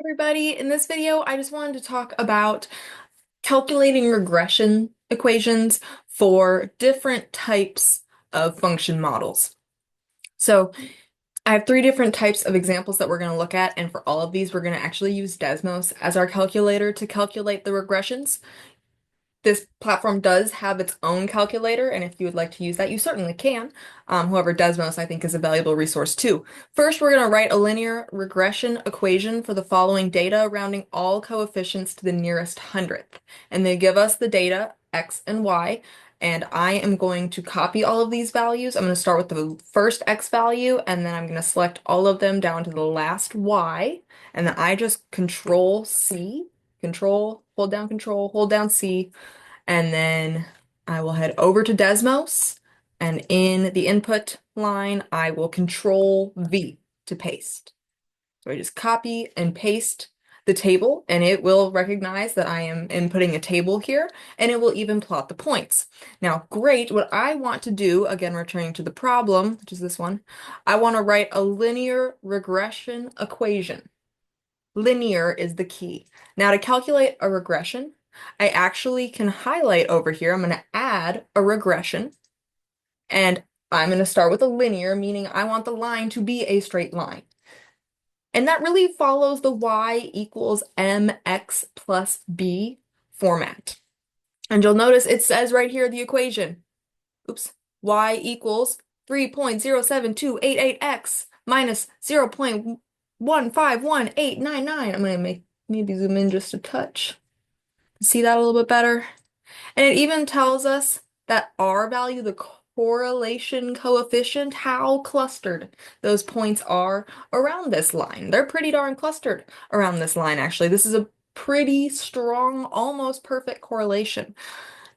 Everybody, in this video, I just wanted to talk about calculating regression equations for different types of function models. So I have three different types of examples that we're going to look at, and for all of these, we're going to actually use Desmos as our calculator to calculate the regressions. This platform does have its own calculator, and if you would like to use that, you certainly can. However, Desmos, I think, is a valuable resource too. First, we're going to write a linear regression equation for the following data, rounding all coefficients to the nearest hundredth. And they give us the data, x and y, and I am going to copy all of these values. I'm going to start with the first x value, and then I'm going to select all of them down to the last y, and then I just control C, hold down C, and then I will head over to Desmos, and in the input line, I will control V to paste. So I just copy and paste the table, and it will recognize that I am inputting a table here, and it will even plot the points. Now, great, what I want to do, again, returning to the problem, which is this one, I want to write a linear regression equation. Linear is the key. Now, to calculate a regression, I actually can highlight over here. I'm going to add a regression, and I'm going to start with a linear, meaning I want the line to be a straight line. And that really follows the y equals mx plus b format. And you'll notice it says right here the equation. Oops. Y equals 3.072888x minus 0.151899. I'm going to maybe zoom in just a touch. See that a little bit better? And it even tells us that R value, the correlation coefficient, how clustered those points are around this line. They're pretty darn clustered around this line, actually. This is a pretty strong, almost perfect correlation.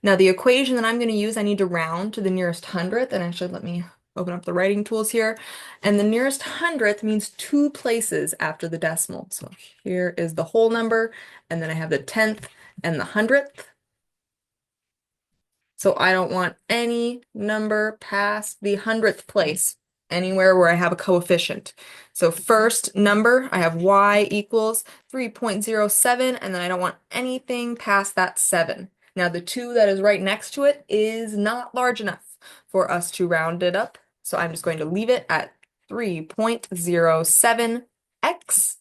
Now, the equation that I'm going to use, I need to round to the nearest hundredth, and actually let me open up the writing tools here. And the nearest hundredth means two places after the decimal. So here is the whole number, and then I have the tenth and the hundredth. So I don't want any number past the hundredth place, anywhere where I have a coefficient. So first number, I have y equals 3.07, and then I don't want anything past that 7. Now the 2 that is right next to it is not large enough for us to round it up, so I'm just going to leave it at 3.07x,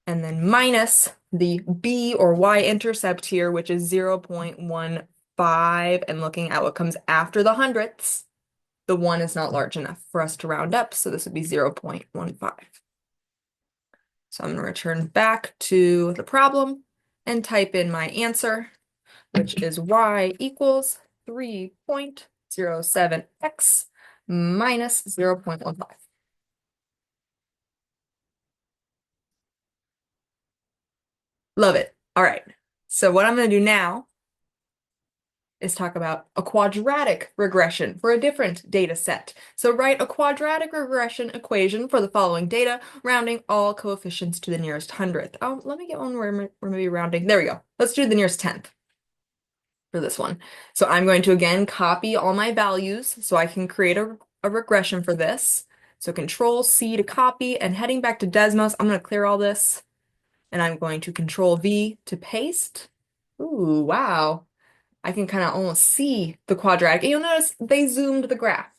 and then minus the b or y-intercept here, which is 0.15, and looking at what comes after the hundredths, the 1 is not large enough for us to round up, so this would be 0.15. So I'm going to return back to the problem and type in my answer, which is y equals 3.07x minus 0.15. Love it. All right. So what I'm going to do now is talk about a quadratic regression for a different data set. So write a quadratic regression equation for the following data, rounding all coefficients to the nearest hundredth. Oh, let me get one where we're maybe rounding. There we go. Let's do the nearest tenth for this one. So I'm going to, again, copy all my values so I can create a regression for this. So Control C to copy, and heading back to Desmos, I'm going to clear all this, and I'm going to Control V to paste. Ooh, wow. I can kind of almost see the quadratic. And you'll notice they zoomed the graph.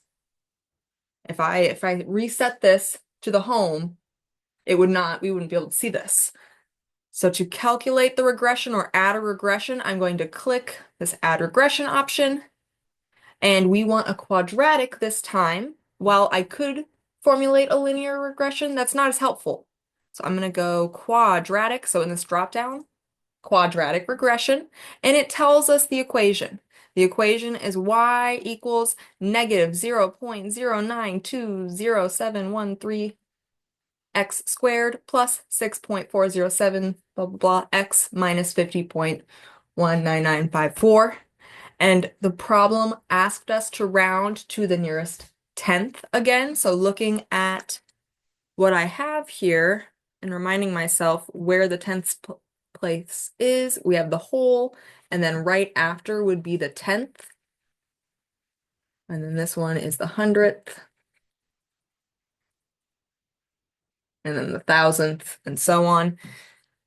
If I reset this to the home, we wouldn't be able to see this. So to calculate the regression or add a regression, I'm going to click this add regression option. And we want a quadratic this time. While I could formulate a linear regression, that's not as helpful. So I'm going to go quadratic. So in this dropdown, quadratic regression, and it tells us the equation. The equation is y equals negative 0.0920713 x squared plus 6.407 blah blah blah x minus 50.19954. And the problem asked us to round to the nearest tenth again. So looking at what I have here and reminding myself where the tenth place is, we have the whole, and then right after would be the tenth. And then this one is the hundredth. and then the thousandth, and so on.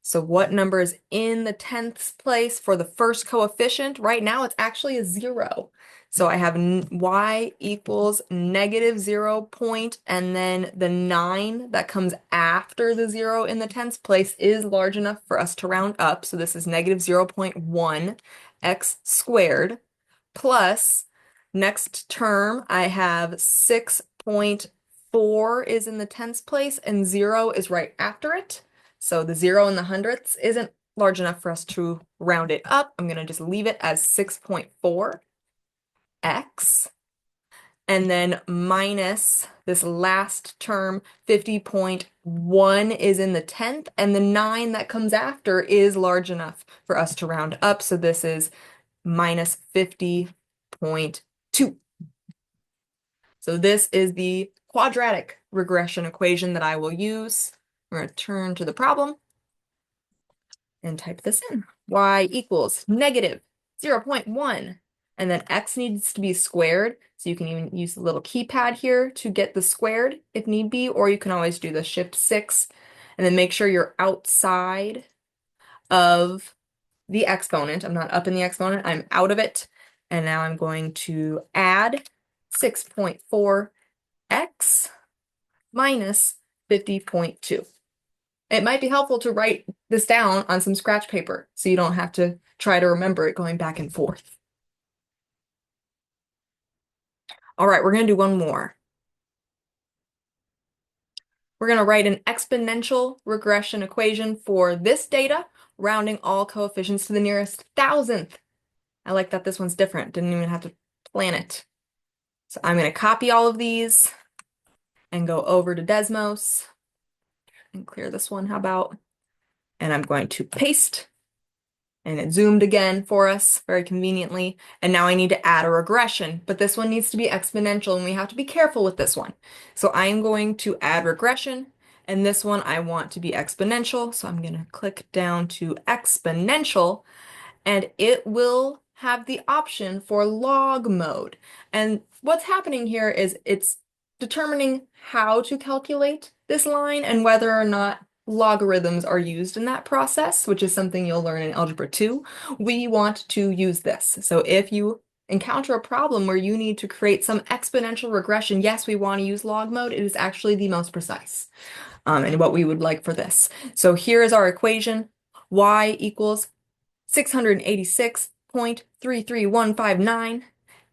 So what number is in the tenths place for the first coefficient? Right now, it's actually a 0. So I have y equals negative 0 point, and then the 9 that comes after the 0 in the tenths place is large enough for us to round up. So this is negative 0.1 x squared plus, next term, I have 6.4 is in the tenths place, and 0 is right after it. So the 0 in the hundredths isn't large enough for us to round it up. I'm going to just leave it as 6.4 x, and then minus this last term, 50.1 is in the tenth, and the 9 that comes after is large enough for us to round up. So this is minus 50.2. So this is the quadratic regression equation that I will use. We're going to turn to the problem and type this in. Y equals negative 0.1. And then x needs to be squared. So you can even use the little keypad here to get the squared if need be, or you can always do the shift 6 and then make sure you're outside of the exponent. I'm not up in the exponent, I'm out of it. And now I'm going to add 6.4 x minus 50.2. It might be helpful to write this down on some scratch paper so you don't have to try to remember it going back and forth. All right, we're going to do one more. We're going to write an exponential regression equation for this data, rounding all coefficients to the nearest thousandth. I like that this one's different. Didn't even have to plan it. So I'm going to copy all of these and go over to Desmos and clear this one. How about? And I'm going to paste, and it zoomed again for us very conveniently. And now I need to add a regression, but this one needs to be exponential and we have to be careful with this one. So I am going to add regression, and this one I want to be exponential. So I'm going to click down to exponential, and it will have the option for log mode. And what's happening here is it's determining how to calculate this line and whether or not logarithms are used in that process, which is something you'll learn in Algebra 2. We want to use this. So if you encounter a problem where you need to create some exponential regression, yes, we want to use log mode. It is actually the most precise and what we would like for this. So here is our equation. Y equals 686.33159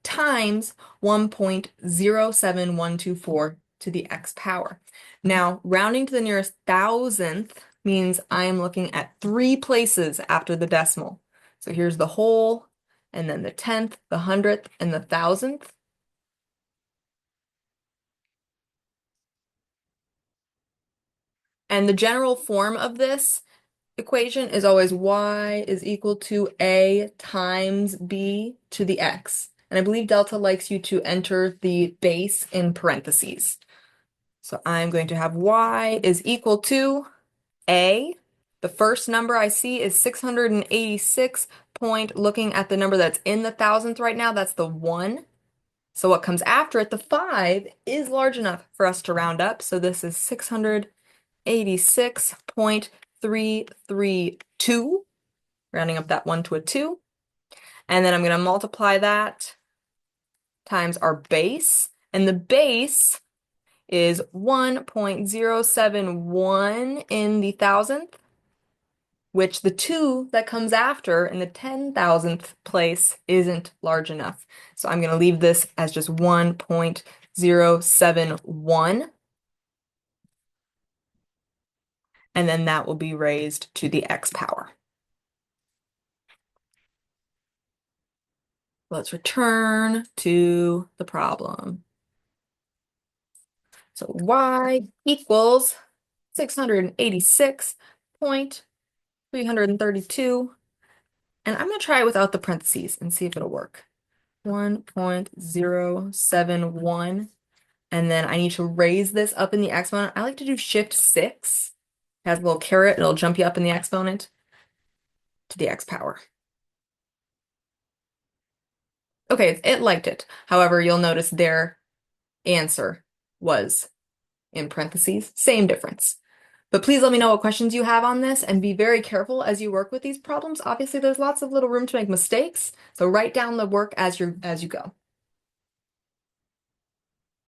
times 1.07124 to the x power. Now, rounding to the nearest thousandth means I am looking at 3 places after the decimal. So here's the whole, and then the tenth, the hundredth, and the thousandth. And the general form of this equation is always y is equal to a times b to the x. And I believe delta likes you to enter the base in parentheses. So I'm going to have y is equal to a. The first number I see is 686 point, looking at the number that's in the thousandth right now, that's the 1. So what comes after it, the 5, is large enough for us to round up. So this is 686.332, rounding up that 1 to a 2. And then I'm going to multiply that times our base. And the base is 1.071 in the thousandth, which the 2 that comes after in the 10,000th place isn't large enough. So I'm going to leave this as just 1.071. And then that will be raised to the x power. Let's return to the problem. So y equals 686.332. And I'm going to try it without the parentheses and see if it'll work. 1.071. And then I need to raise this up in the exponent. I like to do shift 6. It has a little caret. It'll jump you up in the exponent to the x power. Okay, it liked it. However, you'll notice their answer was in parentheses. Same difference. But please let me know what questions you have on this and be very careful as you work with these problems. Obviously, there's lots of little room to make mistakes, so write down the work as you go.